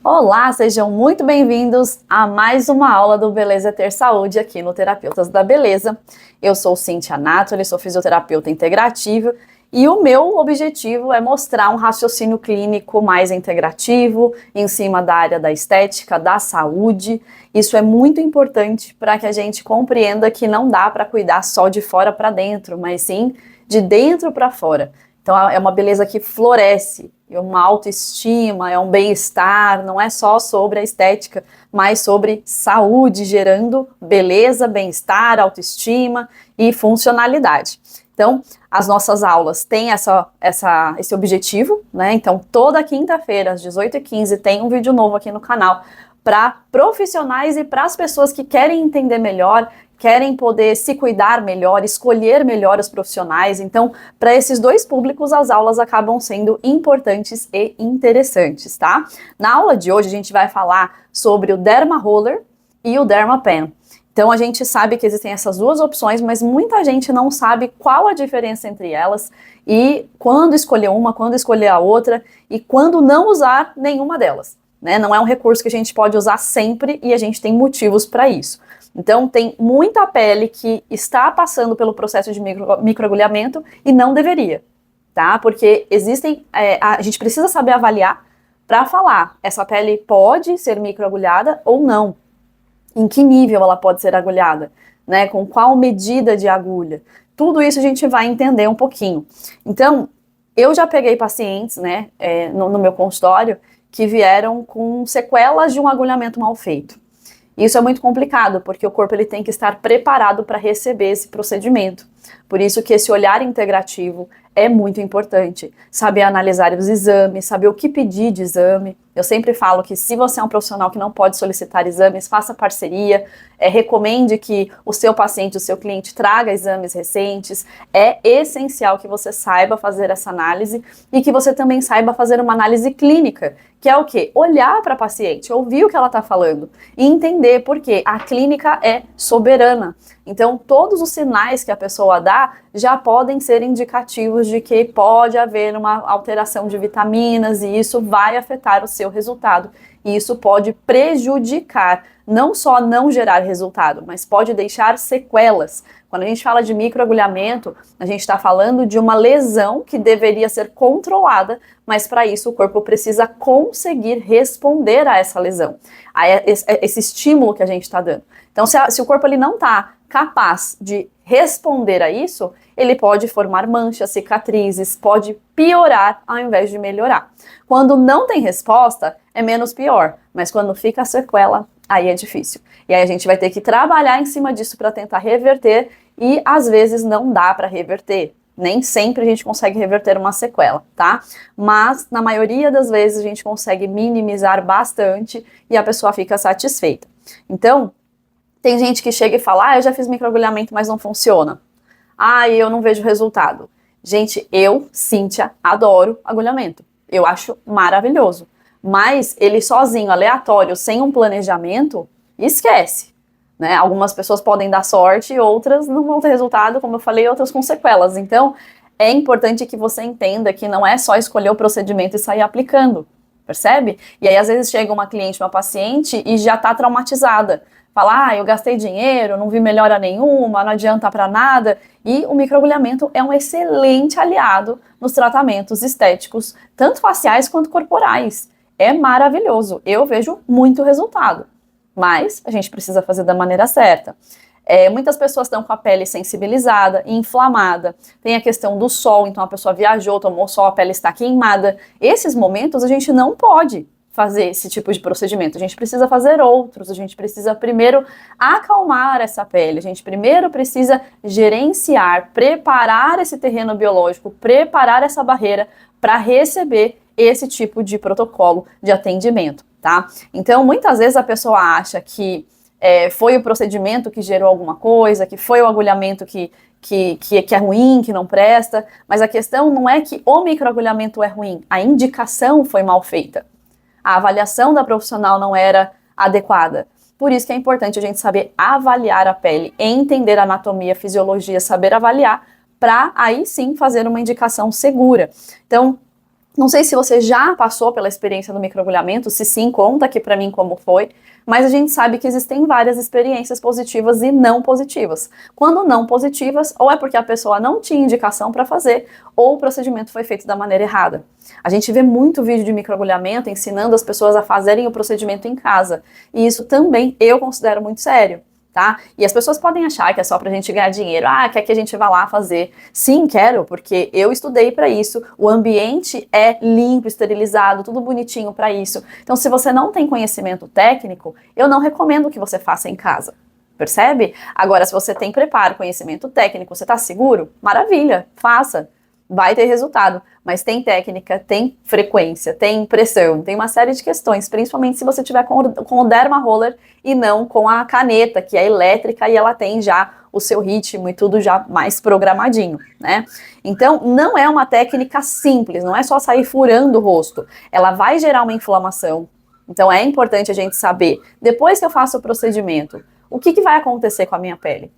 Olá, sejam muito bem-vindos a mais uma aula do Beleza é Ter Saúde aqui no Terapeutas da Beleza. Eu sou Cíntia Natoli, sou fisioterapeuta integrativa e o meu objetivo é mostrar um raciocínio clínico mais integrativo em cima da área da estética, da saúde. Isso é muito importante para que a gente compreenda que não dá para cuidar só de fora para dentro, mas sim de dentro para fora. Então é uma beleza que floresce, é uma autoestima, é um bem-estar, não é só sobre a estética, mas sobre saúde, gerando beleza, bem-estar, autoestima e funcionalidade. Então, as nossas aulas têm esse objetivo, né? Então, toda quinta-feira, às 18h15, tem um vídeo novo aqui no canal para profissionais e para as pessoas que querem entender melhor, querem poder se cuidar melhor, escolher melhor os profissionais. Então, para esses dois públicos, as aulas acabam sendo importantes e interessantes, tá? Na aula de hoje, a gente vai falar sobre o Derma Roller e o Derma Pen. Então, a gente sabe que existem essas duas opções, mas muita gente não sabe qual a diferença entre elas e quando escolher uma, quando escolher a outra e quando não usar nenhuma delas, né? Não é um recurso que a gente pode usar sempre e a gente tem motivos para isso. Então, tem muita pele que está passando pelo processo de microagulhamento e não deveria, tá? Porque a gente precisa saber avaliar para falar, essa pele pode ser microagulhada ou não. Em que nível ela pode ser agulhada, né? Com qual medida de agulha? Tudo isso a gente vai entender um pouquinho. Então, eu já peguei pacientes, né, no meu consultório, que vieram com sequelas de um agulhamento mal feito. Isso é muito complicado, porque o corpo ele tem que estar preparado para receber esse procedimento. Por isso que esse olhar integrativo é muito importante. Saber analisar os exames, saber o que pedir de exame. Eu sempre falo que se você é um profissional que não pode solicitar exames, faça parceria, recomende que o seu paciente, o seu cliente traga exames recentes. É essencial que você saiba fazer essa análise e que você também saiba fazer uma análise clínica, que é o quê? Olhar para a paciente, ouvir o que ela está falando e entender por quê. A clínica é soberana. Então, todos os sinais que a pessoa dá já podem ser indicativos de que pode haver uma alteração de vitaminas e isso vai afetar o seu resultado. E isso pode prejudicar, não só não gerar resultado, mas pode deixar sequelas. Quando a gente fala de microagulhamento, a gente está falando de uma lesão que deveria ser controlada, mas para isso o corpo precisa conseguir responder a essa lesão, a esse estímulo que a gente está dando. Então, se o corpo ele não está capaz de responder a isso, ele pode formar manchas, cicatrizes, pode piorar ao invés de melhorar. Quando não tem resposta, é menos pior, mas quando fica a sequela, aí é difícil. E aí a gente vai ter que trabalhar em cima disso para tentar reverter e às vezes não dá para reverter. Nem sempre a gente consegue reverter uma sequela, tá? Mas na maioria das vezes a gente consegue minimizar bastante e a pessoa fica satisfeita. Então, tem gente que chega e fala, eu já fiz microagulhamento, mas não funciona. Eu não vejo resultado. Gente, eu, Cíntia, adoro agulhamento. Eu acho maravilhoso. Mas ele sozinho, aleatório, sem um planejamento, esquece. Né? Algumas pessoas podem dar sorte, outras não vão ter resultado, como eu falei, outras com sequelas. Então, é importante que você entenda que não é só escolher o procedimento e sair aplicando. Percebe? E aí, às vezes, chega uma cliente, uma paciente e já está traumatizada. Fala, eu gastei dinheiro, não vi melhora nenhuma, não adianta para nada. E o microagulhamento é um excelente aliado nos tratamentos estéticos, tanto faciais quanto corporais. É maravilhoso, eu vejo muito resultado. Mas a gente precisa fazer da maneira certa. Muitas pessoas estão com a pele sensibilizada, inflamada, tem a questão do sol, então a pessoa viajou, tomou sol, a pele está queimada. Esses momentos a gente não pode fazer esse tipo de procedimento, a gente precisa fazer outros, a gente precisa primeiro acalmar essa pele, a gente primeiro precisa gerenciar, preparar esse terreno biológico, preparar essa barreira para receber esse tipo de protocolo de atendimento, tá? Então, muitas vezes a pessoa acha que foi o procedimento que gerou alguma coisa, que foi o agulhamento que é ruim, que não presta, mas a questão não é que o microagulhamento é ruim, a indicação foi mal feita. A avaliação da profissional não era adequada. Por isso que é importante a gente saber avaliar a pele, entender a anatomia, fisiologia, saber avaliar, para aí sim fazer uma indicação segura. Então, Não sei se você já passou pela experiência do microagulhamento, se sim, conta aqui pra mim como foi, mas a gente sabe que existem várias experiências positivas e não positivas. Quando não positivas, ou é porque a pessoa não tinha indicação para fazer, ou o procedimento foi feito da maneira errada. A gente vê muito vídeo de microagulhamento ensinando as pessoas a fazerem o procedimento em casa, e isso também eu considero muito sério. Tá? E as pessoas podem achar que é só pra gente ganhar dinheiro. Ah, quer que a gente vá lá fazer? Sim, quero, porque eu estudei para isso. O ambiente é limpo, esterilizado, tudo bonitinho para isso. Então, se você não tem conhecimento técnico, eu não recomendo que você faça em casa. Percebe? Agora, se você tem preparo, conhecimento técnico, você tá seguro? Maravilha, faça. Vai ter resultado, mas tem técnica, tem frequência, tem pressão, tem uma série de questões, principalmente se você tiver com o derma roller e não com a caneta, que é elétrica e ela tem já o seu ritmo e tudo já mais programadinho, né? Então, não é uma técnica simples, não é só sair furando o rosto, ela vai gerar uma inflamação. Então, é importante a gente saber, depois que eu faço o procedimento, o que vai acontecer com a minha pele?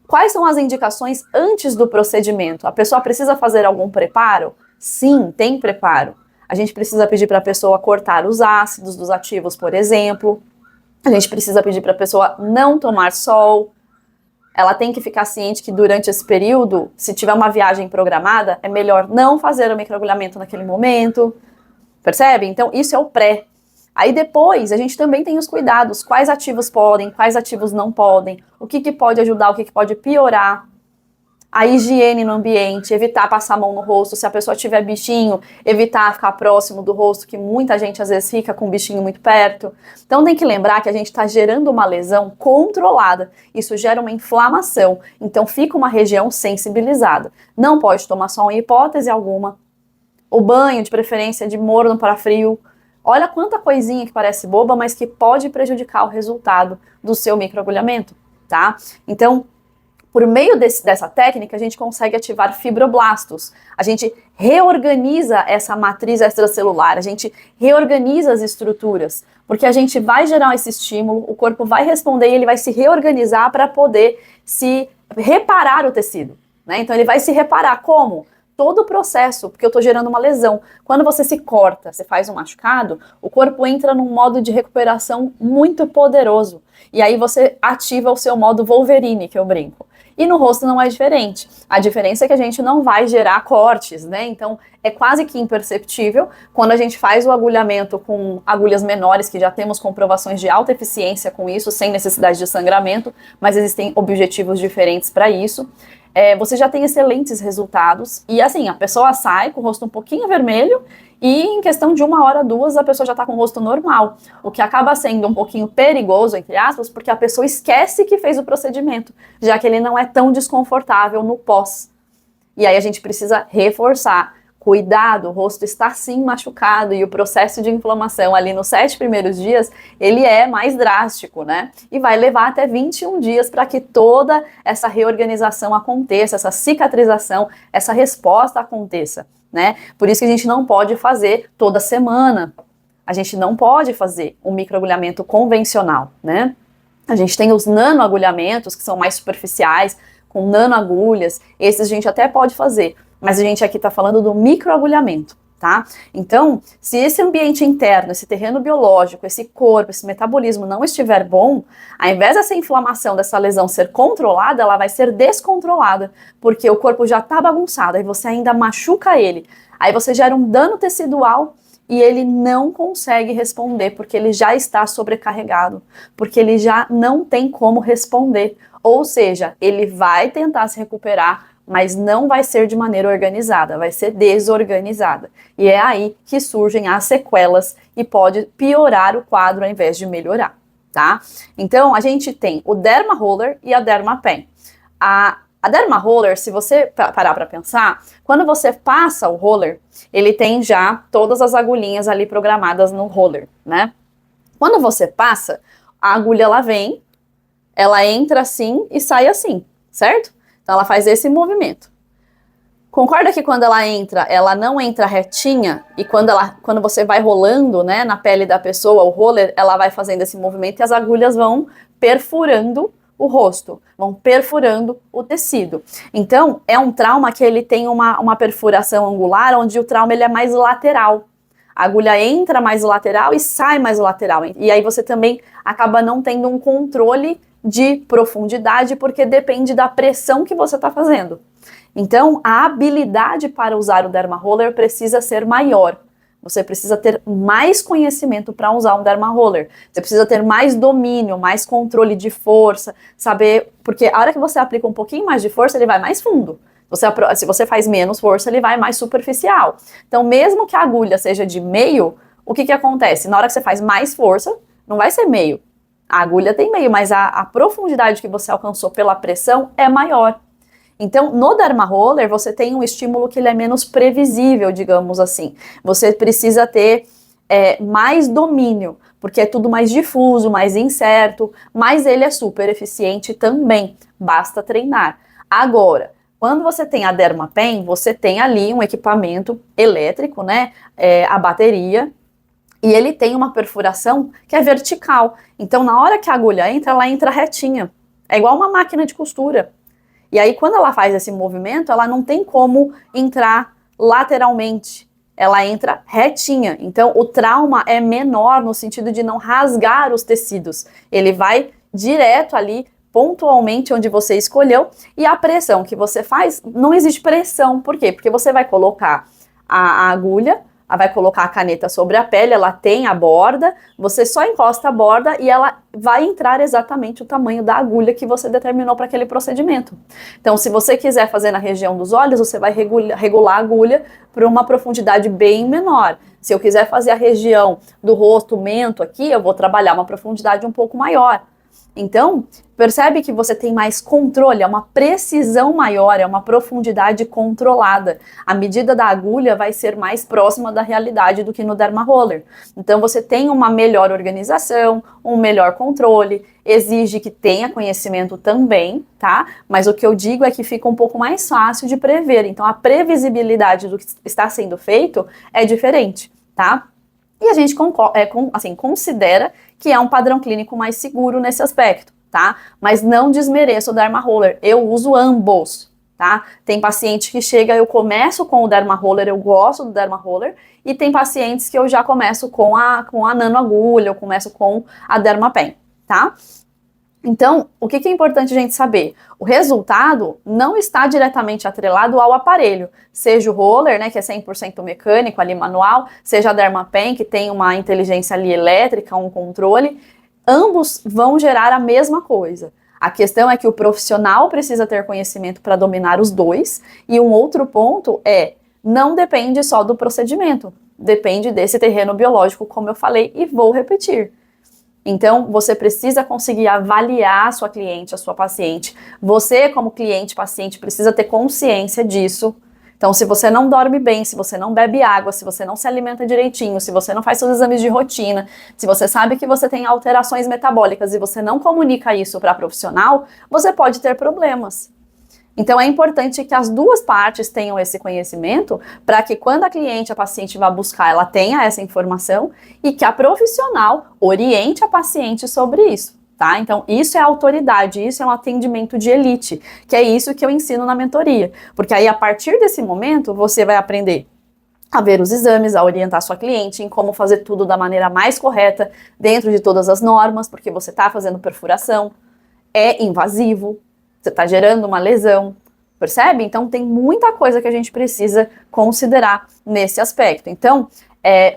Quais são as indicações antes do procedimento? A pessoa precisa fazer algum preparo? Sim, tem preparo. A gente precisa pedir para a pessoa cortar os ácidos dos ativos, por exemplo. A gente precisa pedir para a pessoa não tomar sol. Ela tem que ficar ciente que durante esse período, se tiver uma viagem programada, é melhor não fazer o microagulhamento naquele momento. Percebe? Então, isso é o pré. Aí depois, a gente também tem os cuidados, quais ativos podem, quais ativos não podem, o que pode ajudar, o que pode piorar, a higiene no ambiente, evitar passar a mão no rosto, se a pessoa tiver bichinho, evitar ficar próximo do rosto, que muita gente às vezes fica com o bichinho muito perto. Então tem que lembrar que a gente está gerando uma lesão controlada, isso gera uma inflamação, então fica uma região sensibilizada. Não pode tomar sol em hipótese alguma, o banho de preferência de morno para frio. Olha quanta coisinha que parece boba, mas que pode prejudicar o resultado do seu microagulhamento, tá? Então, por meio dessa técnica, a gente consegue ativar fibroblastos. A gente reorganiza essa matriz extracelular, a gente reorganiza as estruturas, porque a gente vai gerar esse estímulo, o corpo vai responder e ele vai se reorganizar para poder se reparar o tecido, né? Então, ele vai se reparar como? Todo o processo, porque eu estou gerando uma lesão. Quando você se corta, você faz um machucado, o corpo entra num modo de recuperação muito poderoso. E aí você ativa o seu modo Wolverine, que eu brinco. E no rosto não é diferente. A diferença é que a gente não vai gerar cortes, né? Então é quase que imperceptível quando a gente faz o agulhamento com agulhas menores, que já temos comprovações de alta eficiência com isso, sem necessidade de sangramento, mas existem objetivos diferentes para isso. Você já tem excelentes resultados e assim, a pessoa sai com o rosto um pouquinho vermelho e em questão de 1 hora, 2, a pessoa já tá com o rosto normal, o que acaba sendo um pouquinho perigoso, entre aspas, porque a pessoa esquece que fez o procedimento, já que ele não é tão desconfortável no pós. E aí a gente precisa reforçar. Cuidado, o rosto está sim machucado e o processo de inflamação ali nos 7 primeiros dias, ele é mais drástico, né? E vai levar até 21 dias para que toda essa reorganização aconteça, essa cicatrização, essa resposta aconteça, né? Por isso que a gente não pode fazer toda semana. A gente não pode fazer um microagulhamento convencional, né? A gente tem os nanoagulhamentos, que são mais superficiais, com nanoagulhas, esses a gente até pode fazer, mas a gente aqui está falando do microagulhamento, tá? Então, se esse ambiente interno, esse terreno biológico, esse corpo, esse metabolismo não estiver bom, ao invés dessa inflamação, dessa lesão ser controlada, ela vai ser descontrolada, porque o corpo já está bagunçado, aí você ainda machuca ele, aí você gera um dano tecidual e ele não consegue responder, porque ele já está sobrecarregado, porque ele já não tem como responder, ou seja, ele vai tentar se recuperar, mas não vai ser de maneira organizada, vai ser desorganizada. E é aí que surgem as sequelas e pode piorar o quadro ao invés de melhorar, tá? Então, a gente tem o Derma Roller e a Derma Pen. A Derma Roller, se você parar para pensar, quando você passa o roller, ele tem já todas as agulhinhas ali programadas no roller, né? Quando você passa, a agulha ela vem, ela entra assim e sai assim, certo? Então ela faz esse movimento. Concorda que quando ela entra, ela não entra retinha e quando você vai rolando, né, na pele da pessoa, o roller, ela vai fazendo esse movimento e as agulhas vão perfurando o rosto, vão perfurando o tecido. Então, é um trauma que ele tem uma perfuração angular, onde o trauma ele é mais lateral. A agulha entra mais lateral e sai mais lateral. E aí você também acaba não tendo um controle de profundidade, porque depende da pressão que você está fazendo. Então, a habilidade para usar o derma roller precisa ser maior. Você precisa ter mais conhecimento para usar um derma roller. Você precisa ter mais domínio, mais controle de força, saber, porque a hora que você aplica um pouquinho mais de força, ele vai mais fundo. Se você faz menos força, ele vai mais superficial. Então, mesmo que a agulha seja de meio, o que acontece? Na hora que você faz mais força, não vai ser meio. A agulha tem meio, mas a profundidade que você alcançou pela pressão é maior. Então, no derma roller, você tem um estímulo que ele é menos previsível, digamos assim. Você precisa ter mais domínio, porque é tudo mais difuso, mais incerto, mas ele é super eficiente também, basta treinar. Agora, quando você tem a Dermapen, você tem ali um equipamento elétrico, né, a bateria, e ele tem uma perfuração que é vertical. Então, na hora que a agulha entra, ela entra retinha. É igual uma máquina de costura. E aí, quando ela faz esse movimento, ela não tem como entrar lateralmente. Ela entra retinha. Então, o trauma é menor no sentido de não rasgar os tecidos. Ele vai direto ali, pontualmente, onde você escolheu. E a pressão que você faz, não existe pressão. Por quê? Porque você vai colocar a agulha, vai colocar a caneta sobre a pele, ela tem a borda, você só encosta a borda e ela vai entrar exatamente o tamanho da agulha que você determinou para aquele procedimento. Então, se você quiser fazer na região dos olhos, você vai regular a agulha para uma profundidade bem menor. Se eu quiser fazer a região do rosto, mento aqui, eu vou trabalhar uma profundidade um pouco maior. Então, percebe que você tem mais controle, é uma precisão maior, é uma profundidade controlada. A medida da agulha vai ser mais próxima da realidade do que no derma roller. Então, você tem uma melhor organização, um melhor controle, exige que tenha conhecimento também, tá? Mas o que eu digo é que fica um pouco mais fácil de prever. Então, a previsibilidade do que está sendo feito é diferente, tá? E a gente considera que é um padrão clínico mais seguro nesse aspecto, tá? Mas não desmereça o derma roller, eu uso ambos, tá? Tem paciente que chega, eu começo com o derma roller, eu gosto do derma roller, e tem pacientes que eu já começo com a nanoagulha, eu começo com a Dermapen, tá? Então, o que é importante a gente saber? O resultado não está diretamente atrelado ao aparelho, seja o roller, né, que é 100% mecânico, ali manual, seja a Dermapen, que tem uma inteligência ali elétrica, um controle, ambos vão gerar a mesma coisa. A questão é que o profissional precisa ter conhecimento para dominar os dois, e um outro ponto não depende só do procedimento, depende desse terreno biológico, como eu falei, e vou repetir. Então, você precisa conseguir avaliar a sua cliente, a sua paciente. Você, como cliente, paciente, precisa ter consciência disso. Então, se você não dorme bem, se você não bebe água, se você não se alimenta direitinho, se você não faz seus exames de rotina, se você sabe que você tem alterações metabólicas e você não comunica isso para profissional, você pode ter problemas. Então, é importante que as duas partes tenham esse conhecimento para que quando a cliente, a paciente vá buscar, ela tenha essa informação e que a profissional oriente a paciente sobre isso, tá? Então, isso é autoridade, isso é um atendimento de elite, que é isso que eu ensino na mentoria. Porque aí, a partir desse momento, você vai aprender a ver os exames, a orientar sua cliente em como fazer tudo da maneira mais correta, dentro de todas as normas, porque você está fazendo perfuração, é invasivo, você está gerando uma lesão, percebe? Então tem muita coisa que a gente precisa considerar nesse aspecto. Então,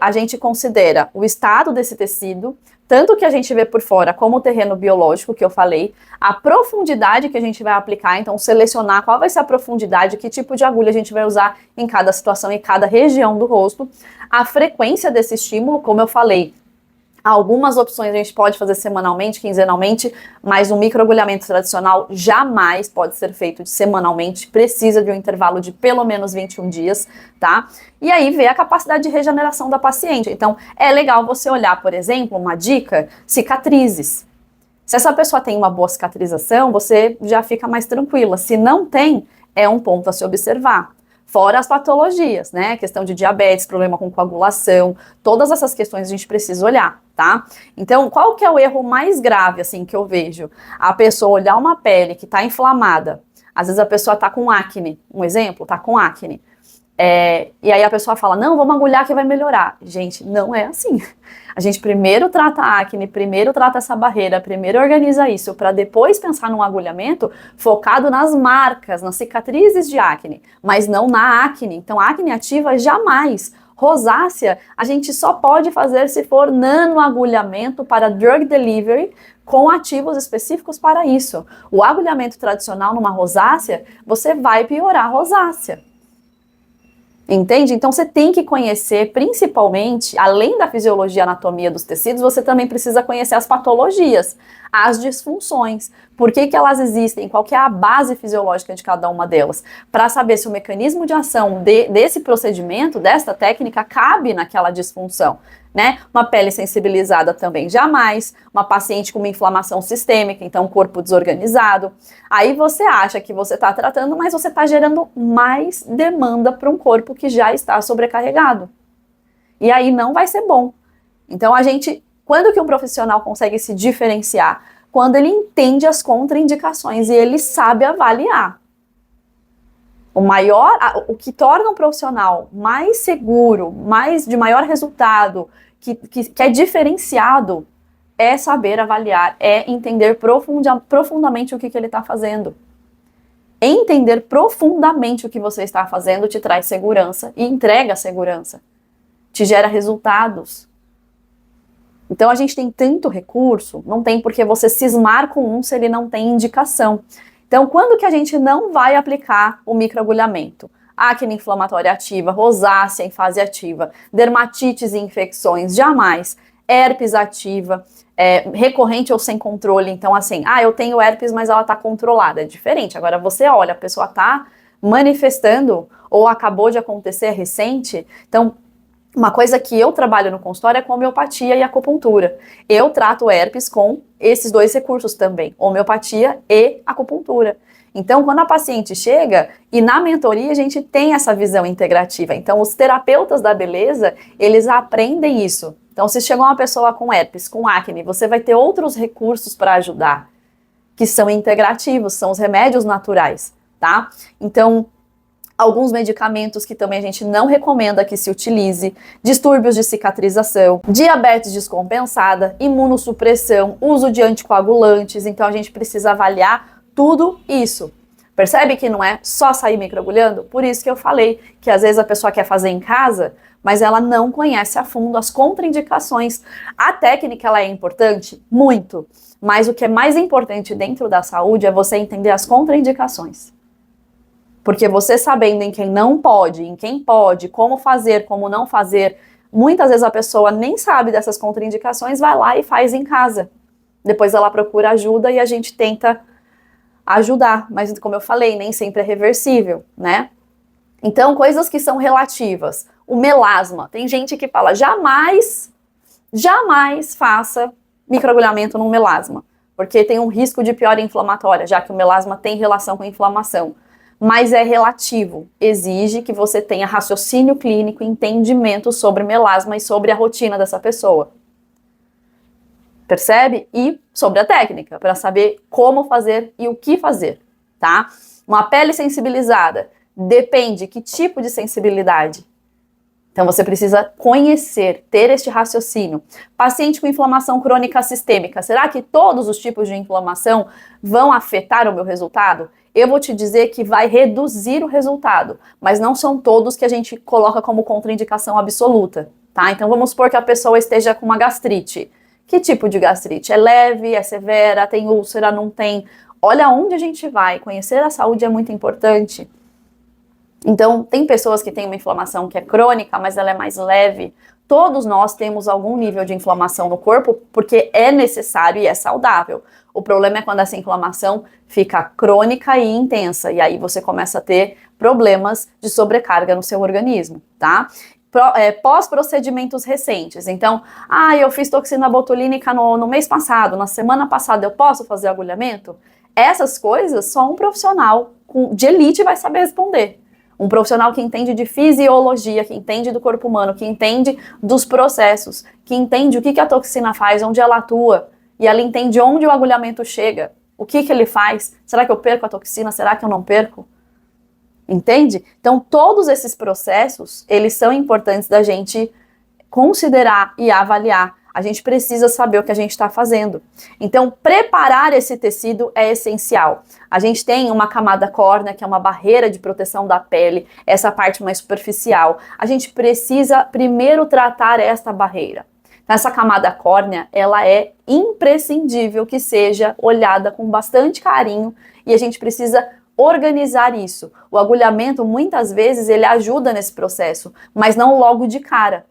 a gente considera o estado desse tecido, tanto que a gente vê por fora como o terreno biológico que eu falei, a profundidade que a gente vai aplicar, então selecionar qual vai ser a profundidade, que tipo de agulha a gente vai usar em cada situação, em cada região do rosto, a frequência desse estímulo, como eu falei, algumas opções a gente pode fazer semanalmente, quinzenalmente, mas um microagulhamento tradicional jamais pode ser feito semanalmente, precisa de um intervalo de pelo menos 21 dias, tá? E aí ver a capacidade de regeneração da paciente. Então, é legal você olhar, por exemplo, uma dica, cicatrizes. Se essa pessoa tem uma boa cicatrização, você já fica mais tranquila. Se não tem, é um ponto a se observar. Fora as patologias, né? Questão de diabetes, problema com coagulação, todas essas questões a gente precisa olhar, tá? Então, qual que é o erro mais grave, assim, que eu vejo? A pessoa olhar uma pele que tá inflamada, às vezes a pessoa tá com acne, um exemplo, tá com acne. E aí a pessoa fala, não, vamos agulhar que vai melhorar. Gente, não é assim. A gente primeiro trata a acne, primeiro trata essa barreira, primeiro organiza isso, para depois pensar num agulhamento focado nas marcas, nas cicatrizes de acne, mas não na acne. Então, acne ativa jamais. Rosácea, a gente só pode fazer se for nanoagulhamento para drug delivery, com ativos específicos para isso. O agulhamento tradicional numa rosácea, você vai piorar a rosácea. Entende? Então você tem que conhecer, principalmente, além da fisiologia e anatomia dos tecidos, você também precisa conhecer as patologias, as disfunções, por que que elas existem, qual que é a base fisiológica de cada uma delas, para saber se o mecanismo de ação desse procedimento, desta técnica, cabe naquela disfunção. Né? Uma pele sensibilizada também jamais, uma paciente com uma inflamação sistêmica, então corpo desorganizado. Aí você acha que você está tratando, mas você está gerando mais demanda para um corpo que já está sobrecarregado. E aí não vai ser bom. Então quando que um profissional consegue se diferenciar? Quando ele entende as contraindicações e ele sabe avaliar. O que torna um profissional mais seguro, de maior resultado, que é diferenciado, é saber avaliar, é entender profundamente o que ele está fazendo. Entender profundamente o que você está fazendo te traz segurança e entrega segurança. Te gera resultados. Então a gente tem tanto recurso, não tem por que você cismar com um se ele não tem indicação. Então, quando que a gente não vai aplicar o microagulhamento? Acne inflamatória ativa, rosácea em fase ativa, dermatites e infecções, jamais. Herpes ativa, recorrente ou sem controle. Então, assim, eu tenho herpes, mas ela tá controlada. É diferente. Agora, você olha, a pessoa tá manifestando ou acabou de acontecer, recente. Então, uma coisa que eu trabalho no consultório é com homeopatia e acupuntura. Eu trato herpes com esses dois recursos também, homeopatia e acupuntura. Então, quando a paciente chega, e na mentoria a gente tem essa visão integrativa. Então, os terapeutas da beleza, eles aprendem isso. Então, se chegou uma pessoa com herpes, com acne, você vai ter outros recursos para ajudar, que são integrativos, são os remédios naturais, tá? Então, alguns medicamentos que também a gente não recomenda que se utilize, distúrbios de cicatrização, diabetes descompensada, imunossupressão, uso de anticoagulantes, então a gente precisa avaliar tudo isso. Percebe que não é só sair microagulhando? Por isso que eu falei que às vezes a pessoa quer fazer em casa, mas ela não conhece a fundo as contraindicações. A técnica ela é importante? Muito. Mas o que é mais importante dentro da saúde é você entender as contraindicações. Porque você sabendo em quem não pode, em quem pode, como fazer, como não fazer, muitas vezes a pessoa nem sabe dessas contraindicações, vai lá e faz em casa. Depois ela procura ajuda e a gente tenta ajudar, mas como eu falei, nem sempre é reversível, né? Então, coisas que são relativas. O melasma. Tem gente que fala, jamais faça microagulhamento no melasma, porque tem um risco de piora inflamatória, já que o melasma tem relação com inflamação. Mas é relativo, exige que você tenha raciocínio clínico, entendimento sobre melasma e sobre a rotina dessa pessoa. Percebe? E sobre a técnica, para saber como fazer e o que fazer, tá? Uma pele sensibilizada, depende que tipo de sensibilidade. Então você precisa conhecer, ter este raciocínio. Paciente com inflamação crônica sistêmica, será que todos os tipos de inflamação vão afetar o meu resultado? Eu vou te dizer que vai reduzir o resultado, mas não são todos que a gente coloca como contraindicação absoluta, tá? Então vamos supor que a pessoa esteja com uma gastrite. Que tipo de gastrite? É leve, é severa, tem úlcera, não tem? Olha onde a gente vai. Conhecer a saúde é muito importante. Então, tem pessoas que têm uma inflamação que é crônica, mas ela é mais leve. Todos nós temos algum nível de inflamação no corpo, porque é necessário e é saudável. O problema é quando essa inflamação fica crônica e intensa, e aí você começa a ter problemas de sobrecarga no seu organismo, tá? Pós-procedimentos recentes. Então, eu fiz toxina botulínica no mês passado, na semana passada eu posso fazer agulhamento? Essas coisas só um profissional de elite vai saber responder. Um profissional que entende de fisiologia, que entende do corpo humano, que entende dos processos, que entende o que a toxina faz, onde ela atua, e ela entende onde o agulhamento chega, o que ele faz. Será que eu perco a toxina? Será que eu não perco? Entende? Então, todos esses processos, eles são importantes da gente considerar e avaliar. A gente precisa saber o que a gente está fazendo. Então, preparar esse tecido é essencial. A gente tem uma camada córnea, que é uma barreira de proteção da pele, essa parte mais superficial. A gente precisa primeiro tratar esta barreira. Essa camada córnea, ela é imprescindível que seja olhada com bastante carinho e a gente precisa organizar isso. O agulhamento, muitas vezes, ele ajuda nesse processo, mas não logo de cara.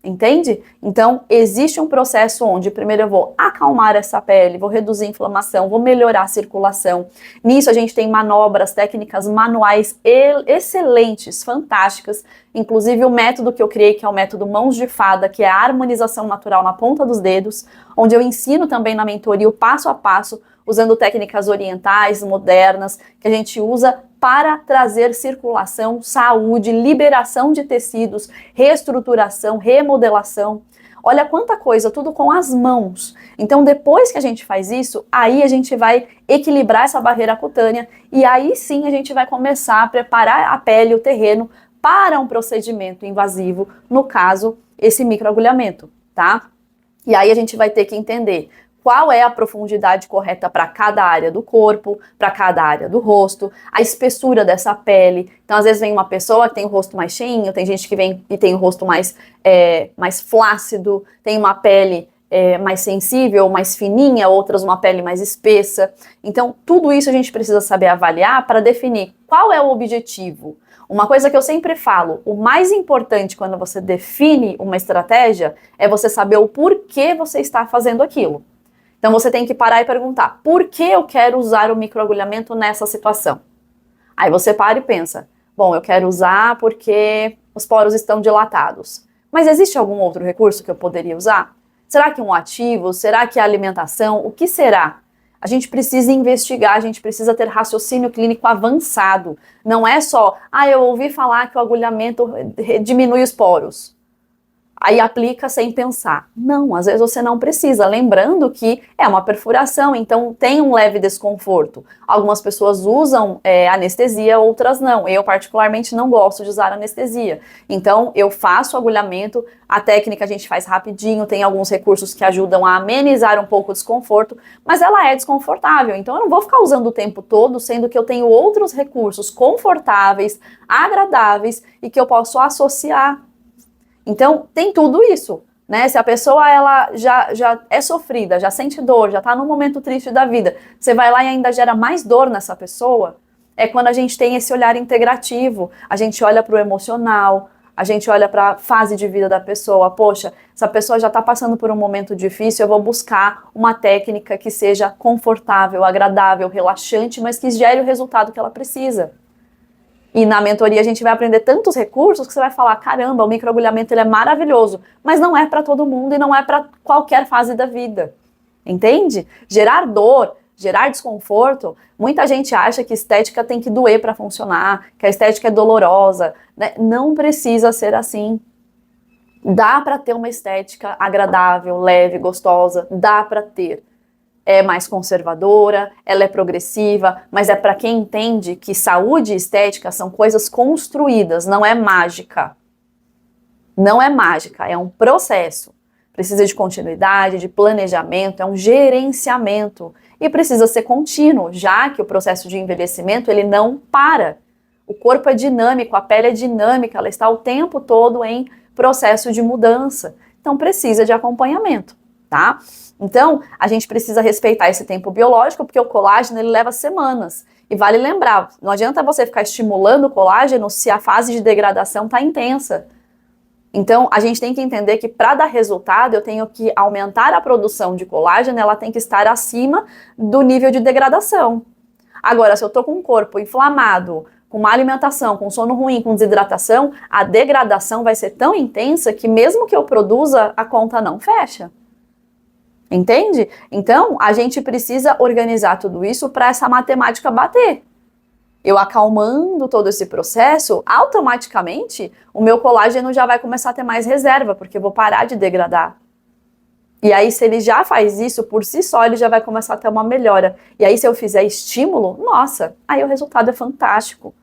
Entende? Então, existe um processo onde primeiro eu vou acalmar essa pele, vou reduzir a inflamação, vou melhorar a circulação. Nisso a gente tem manobras, técnicas manuais excelentes, fantásticas. Inclusive o método que eu criei, que é o método Mãos de Fada, que é a harmonização natural na ponta dos dedos, onde eu ensino também na mentoria o passo a passo, usando técnicas orientais, modernas, que a gente usa para trazer circulação, saúde, liberação de tecidos, reestruturação, remodelação. Olha quanta coisa, tudo com as mãos. Então, depois que a gente faz isso, aí a gente vai equilibrar essa barreira cutânea e aí sim a gente vai começar a preparar a pele, o terreno, para um procedimento invasivo, no caso, esse microagulhamento, tá? E aí a gente vai ter que entender qual é a profundidade correta para cada área do corpo, para cada área do rosto, a espessura dessa pele. Então, às vezes vem uma pessoa que tem o rosto mais cheinho, tem gente que vem e tem o rosto mais flácido, tem uma pele mais sensível, mais fininha, outras uma pele mais espessa. Então, tudo isso a gente precisa saber avaliar para definir qual é o objetivo. Uma coisa que eu sempre falo, o mais importante quando você define uma estratégia é você saber o porquê você está fazendo aquilo. Então você tem que parar e perguntar, por que eu quero usar o microagulhamento nessa situação? Aí você para e pensa, bom, eu quero usar porque os poros estão dilatados. Mas existe algum outro recurso que eu poderia usar? Será que um ativo? Será que a alimentação? O que será? A gente precisa investigar, a gente precisa ter raciocínio clínico avançado. Não é só, eu ouvi falar que o agulhamento diminui os poros. Aí aplica sem pensar. Não, às vezes você não precisa. Lembrando que é uma perfuração, então tem um leve desconforto. Algumas pessoas usam anestesia, outras não. Eu particularmente não gosto de usar anestesia. Então eu faço o agulhamento, a técnica a gente faz rapidinho, tem alguns recursos que ajudam a amenizar um pouco o desconforto, mas ela é desconfortável. Então eu não vou ficar usando o tempo todo, sendo que eu tenho outros recursos confortáveis, agradáveis e que eu posso associar. Então, tem tudo isso, né? Se a pessoa ela já é sofrida, já sente dor, já tá num momento triste da vida, você vai lá e ainda gera mais dor nessa pessoa, é quando a gente tem esse olhar integrativo, a gente olha para o emocional, a gente olha para a fase de vida da pessoa, poxa, essa pessoa já tá passando por um momento difícil, eu vou buscar uma técnica que seja confortável, agradável, relaxante, mas que gere o resultado que ela precisa. E na mentoria a gente vai aprender tantos recursos que você vai falar, caramba, o microagulhamento ele é maravilhoso, mas não é para todo mundo e não é para qualquer fase da vida, entende? Gerar dor, gerar desconforto, muita gente acha que estética tem que doer para funcionar, que a estética é dolorosa, né? Não precisa ser assim. Dá para ter uma estética agradável, leve, gostosa, dá para ter. É mais conservadora, ela é progressiva, mas é para quem entende que saúde e estética são coisas construídas, não é mágica. Não é mágica, é um processo. Precisa de continuidade, de planejamento, é um gerenciamento. E precisa ser contínuo, já que o processo de envelhecimento ele não para. O corpo é dinâmico, a pele é dinâmica, ela está o tempo todo em processo de mudança. Então precisa de acompanhamento, tá? Então, a gente precisa respeitar esse tempo biológico, porque o colágeno ele leva semanas. E vale lembrar, não adianta você ficar estimulando o colágeno se a fase de degradação está intensa. Então, a gente tem que entender que para dar resultado, eu tenho que aumentar a produção de colágeno, ela tem que estar acima do nível de degradação. Agora, se eu estou com um corpo inflamado, com má alimentação, com sono ruim, com desidratação, a degradação vai ser tão intensa que mesmo que eu produza, a conta não fecha. Entende? Então, a gente precisa organizar tudo isso para essa matemática bater. eu acalmando todo esse processo, automaticamente o meu colágeno já vai começar a ter mais reserva, porque eu vou parar de degradar. E aí, se ele já faz isso por si só, ele já vai começar a ter uma melhora. E aí, se eu fizer estímulo, nossa, aí o resultado é fantástico,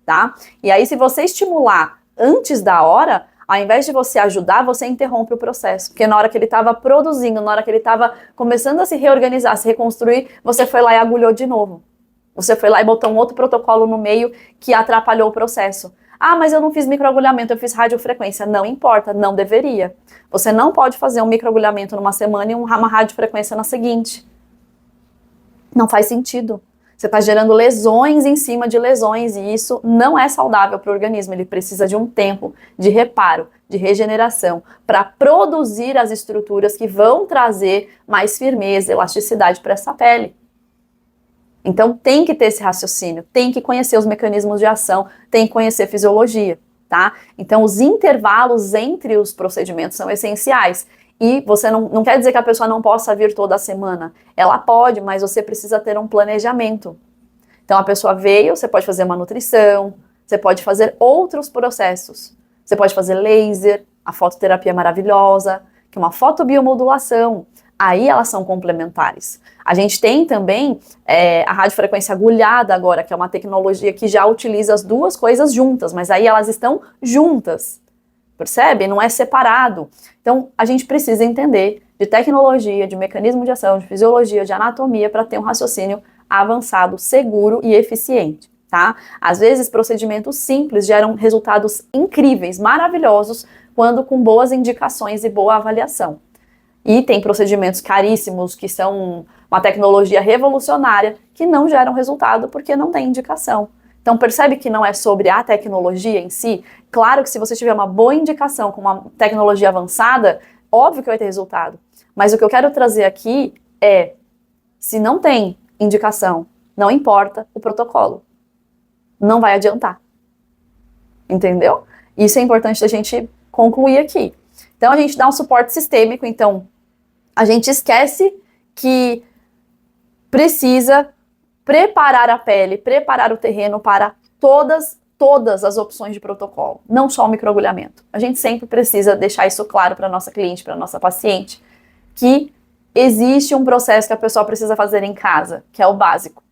tá? E aí, se você estimular antes da hora, ao invés de você ajudar, você interrompe o processo. Porque na hora que ele estava produzindo, na hora que ele estava começando a se reorganizar, se reconstruir, você foi lá e agulhou de novo. Você foi lá e botou um outro protocolo no meio que atrapalhou o processo. Ah, mas eu não fiz microagulhamento, eu fiz radiofrequência. Não importa, não deveria. Você não pode fazer um microagulhamento numa semana e uma radiofrequência na seguinte. Não faz sentido. Você está gerando lesões em cima de lesões e isso não é saudável para o organismo. Ele precisa de um tempo de reparo, de regeneração, para produzir as estruturas que vão trazer mais firmeza, elasticidade para essa pele. Então tem que ter esse raciocínio, tem que conhecer os mecanismos de ação, tem que conhecer fisiologia, tá? Então os intervalos entre os procedimentos são essenciais. E você não quer dizer que a pessoa não possa vir toda semana. Ela pode, mas você precisa ter um planejamento. Então a pessoa veio, você pode fazer uma nutrição, você pode fazer outros processos. Você pode fazer laser, a fototerapia é maravilhosa, que é uma fotobiomodulação. Aí elas são complementares. A gente tem também a radiofrequência agulhada agora, que é uma tecnologia que já utiliza as duas coisas juntas, mas aí elas estão juntas, percebe? Não é separado. Então a gente precisa entender de tecnologia, de mecanismo de ação, de fisiologia, de anatomia para ter um raciocínio avançado, seguro e eficiente, tá? Às vezes procedimentos simples geram resultados incríveis, maravilhosos, quando com boas indicações e boa avaliação. E tem procedimentos caríssimos que são uma tecnologia revolucionária que não geram resultado porque não tem indicação. Então percebe que não é sobre a tecnologia em si? Claro que se você tiver uma boa indicação com uma tecnologia avançada, óbvio que vai ter resultado. Mas o que eu quero trazer aqui é, se não tem indicação, não importa o protocolo. Não vai adiantar. Entendeu? Isso é importante a gente concluir aqui. Então a gente dá um suporte sistêmico, então a gente esquece que precisa preparar a pele, preparar o terreno para todas as opções de protocolo, não só o microagulhamento. A gente sempre precisa deixar isso claro para a nossa cliente, para a nossa paciente, que existe um processo que a pessoa precisa fazer em casa, que é o básico.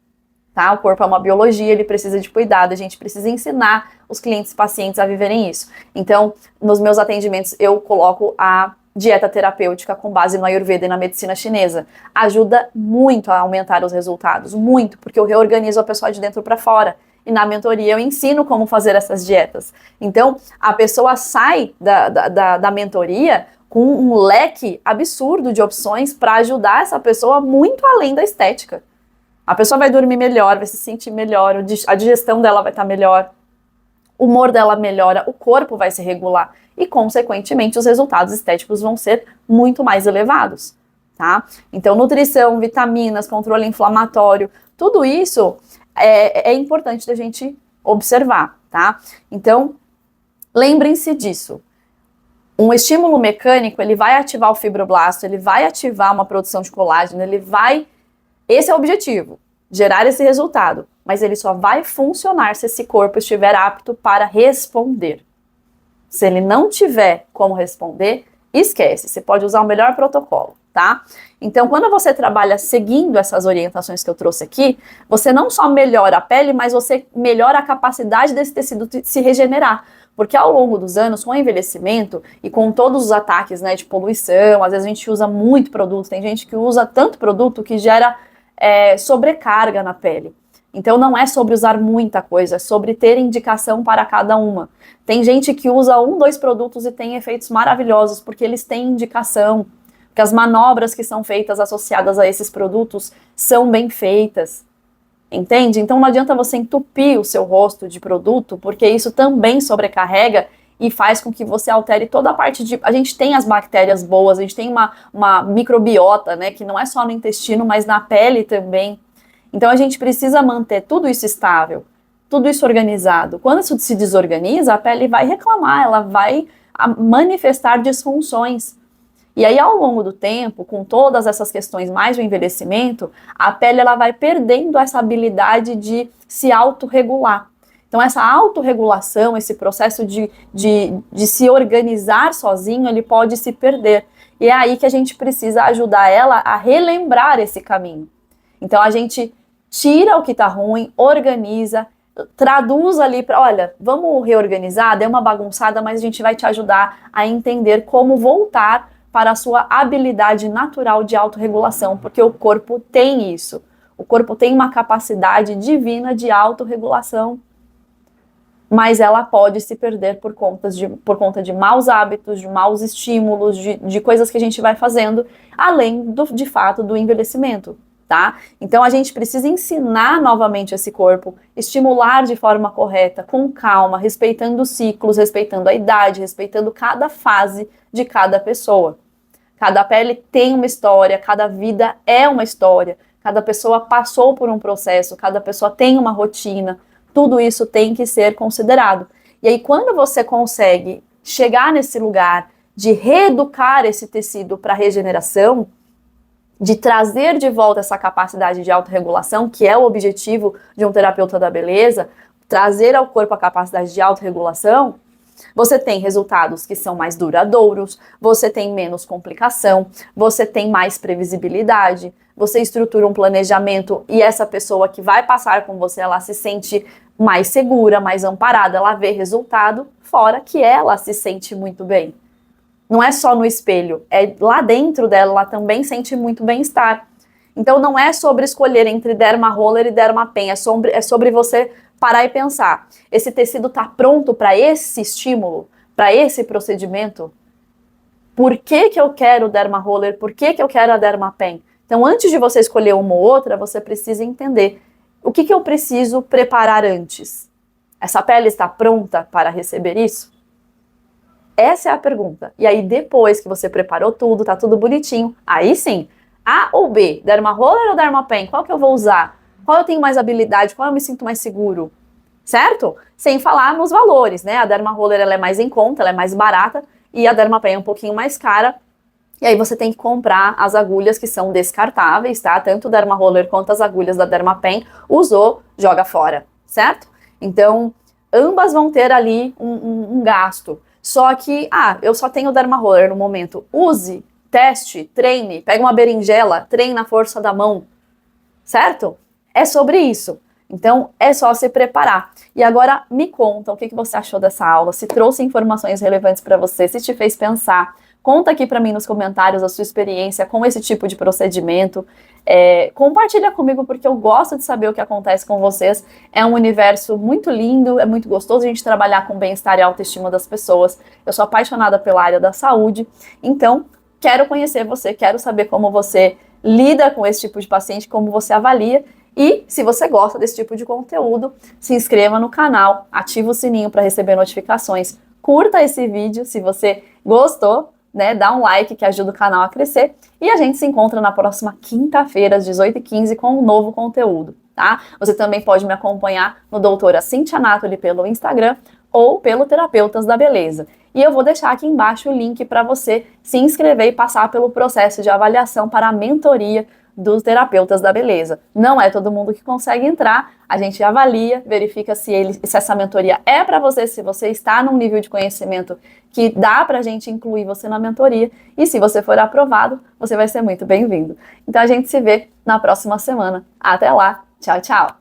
Tá? O corpo é uma biologia, ele precisa de cuidado, a gente precisa ensinar os clientes e pacientes a viverem isso. Então, nos meus atendimentos, eu coloco a dieta terapêutica com base no Ayurveda e na medicina chinesa. Ajuda muito a aumentar os resultados, muito, porque eu reorganizo a pessoa de dentro para fora. E na mentoria eu ensino como fazer essas dietas. Então, a pessoa sai da mentoria com um leque absurdo de opções para ajudar essa pessoa muito além da estética. A pessoa vai dormir melhor, vai se sentir melhor, a digestão dela vai estar melhor, o humor dela melhora, o corpo vai se regular e, consequentemente, os resultados estéticos vão ser muito mais elevados, tá? Então, nutrição, vitaminas, controle inflamatório, tudo isso é importante da gente observar, tá? Então, lembrem-se disso. Um estímulo mecânico, ele vai ativar o fibroblasto, ele vai ativar uma produção de colágeno, esse é o objetivo, gerar esse resultado, mas ele só vai funcionar se esse corpo estiver apto para responder. Se ele não tiver como responder, esquece, você pode usar o melhor protocolo, tá? Então, quando você trabalha seguindo essas orientações que eu trouxe aqui, você não só melhora a pele, mas você melhora a capacidade desse tecido de se regenerar. Porque ao longo dos anos, com o envelhecimento e com todos os ataques, né, de poluição, às vezes a gente usa muito produto, tem gente que usa tanto produto que gera sobrecarga na pele. Então não é sobre usar muita coisa, é sobre ter indicação para cada uma. Tem gente que usa 2 produtos e tem efeitos maravilhosos porque eles têm indicação, porque as manobras que são feitas associadas a esses produtos são bem feitas. Entende? Então não adianta você entupir o seu rosto de produto, porque isso também sobrecarrega e faz com que você altere toda a parte de... A gente tem as bactérias boas, a gente tem uma microbiota, né, que não é só no intestino, mas na pele também. Então a gente precisa manter tudo isso estável, tudo isso organizado. Quando isso se desorganiza, a pele vai reclamar, ela vai manifestar disfunções. E aí, ao longo do tempo, com todas essas questões mais do envelhecimento, a pele ela vai perdendo essa habilidade de se autorregular. Então, essa autorregulação, esse processo de se organizar sozinho, ele pode se perder. E é aí que a gente precisa ajudar ela a relembrar esse caminho. Então, a gente tira o que está ruim, organiza, traduz ali para, olha, vamos reorganizar, deu uma bagunçada, mas a gente vai te ajudar a entender como voltar para a sua habilidade natural de autorregulação, porque o corpo tem isso. O corpo tem uma capacidade divina de autorregulação, mas ela pode se perder por conta de maus hábitos, de maus estímulos, de coisas que a gente vai fazendo, além de fato do envelhecimento. Tá? Então a gente precisa ensinar novamente esse corpo, estimular de forma correta, com calma, respeitando os ciclos, respeitando a idade, respeitando cada fase de cada pessoa. Cada pele tem uma história, cada vida é uma história, cada pessoa passou por um processo, cada pessoa tem uma rotina, tudo isso tem que ser considerado. E aí quando você consegue chegar nesse lugar de reeducar esse tecido para regeneração, de trazer de volta essa capacidade de autorregulação, que é o objetivo de um terapeuta da beleza, trazer ao corpo a capacidade de autorregulação, você tem resultados que são mais duradouros, você tem menos complicação, você tem mais previsibilidade, você estrutura um planejamento e essa pessoa que vai passar com você, ela se sente mais segura, mais amparada, ela vê resultado, fora que ela se sente muito bem. Não é só no espelho, é lá dentro dela, ela também sente muito bem-estar. Então não é sobre escolher entre derma roller e derma pen, é sobre você parar e pensar, esse tecido está pronto para esse estímulo, para esse procedimento? Por que que eu quero derma roller? Por que que eu quero a derma pen? Então antes de você escolher uma ou outra, você precisa entender o que eu preciso preparar antes. Essa pele está pronta para receber isso? Essa é a pergunta. E aí, depois que você preparou tudo, tá tudo bonitinho, aí sim, A ou B, derma roller ou derma pen? Qual que eu vou usar? Qual eu tenho mais habilidade? Qual eu me sinto mais seguro? Certo? Sem falar nos valores, né? A derma roller ela é mais em conta, ela é mais barata, e a derma pen é um pouquinho mais cara. E aí você tem que comprar as agulhas que são descartáveis, tá? Tanto o derma roller quanto as agulhas da derma pen, usou, joga fora, certo? Então, ambas vão ter ali um gasto. Só que, eu só tenho derma roller no momento. Use, teste, treine, pega uma berinjela, treine na força da mão, certo? É sobre isso. Então, é só se preparar. E agora, me conta o que você achou dessa aula, se trouxe informações relevantes para você, se te fez pensar. Conta aqui para mim nos comentários a sua experiência com esse tipo de procedimento. Compartilha comigo porque eu gosto de saber o que acontece com vocês. É um universo muito lindo, é muito gostoso a gente trabalhar com bem-estar e autoestima das pessoas. Eu sou apaixonada pela área da saúde, então quero conhecer você, quero saber como você lida com esse tipo de paciente, como você avalia. E se você gosta desse tipo de conteúdo, se inscreva no canal, ativa o sininho para receber notificações, curta esse vídeo se você gostou, né, dá um like que ajuda o canal a crescer e a gente se encontra na próxima quinta-feira às 18h15 com um novo conteúdo, tá? Você também pode me acompanhar no Doutora Cintia Natoli pelo Instagram ou pelo Terapeutas da Beleza. E eu vou deixar aqui embaixo o link para você se inscrever e passar pelo processo de avaliação para a mentoria dos Terapeutas da Beleza. Não é todo mundo que consegue entrar, a gente avalia, verifica se essa mentoria é para você, se você está num nível de conhecimento que dá pra gente incluir você na mentoria, e se você for aprovado, você vai ser muito bem-vindo. Então a gente se vê na próxima semana. Até lá, tchau, tchau!